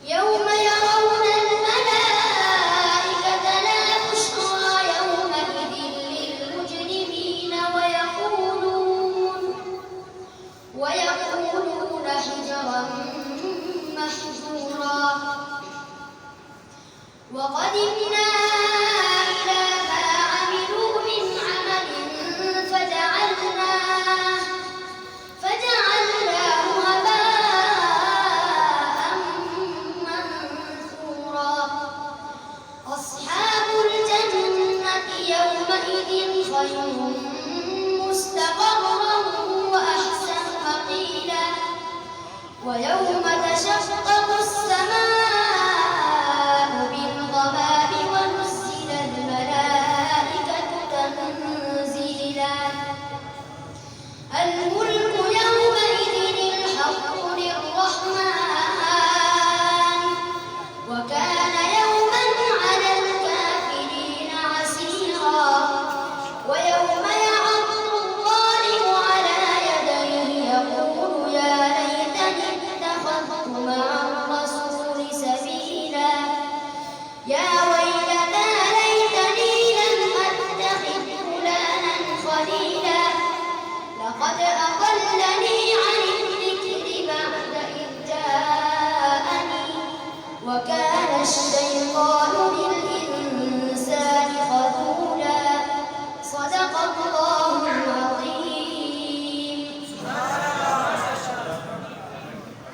يوم يرون الملائكة لا بشرى يومئذ للمجرمين ويقولون حجرا محجورا. وقدمنا إلى ما عملوا من عمل فجعلناه هباء منثورا. أصحاب الجنة يومئذ خير مستقرا وأحسن مقيلا. ويوم تشقق السماء بالغمام ونزل الملائكة تنزيلا. الملك يومئذ الحق للرحمن وكان يوما على الكافرين عسيرا. ويوم يعض الظالم على يديه يقول يا ليتني اتخذت مع الرسول سبيلا. يا ويلتى ليتني لم أتخذ فلانا خليلا. لقد أضلني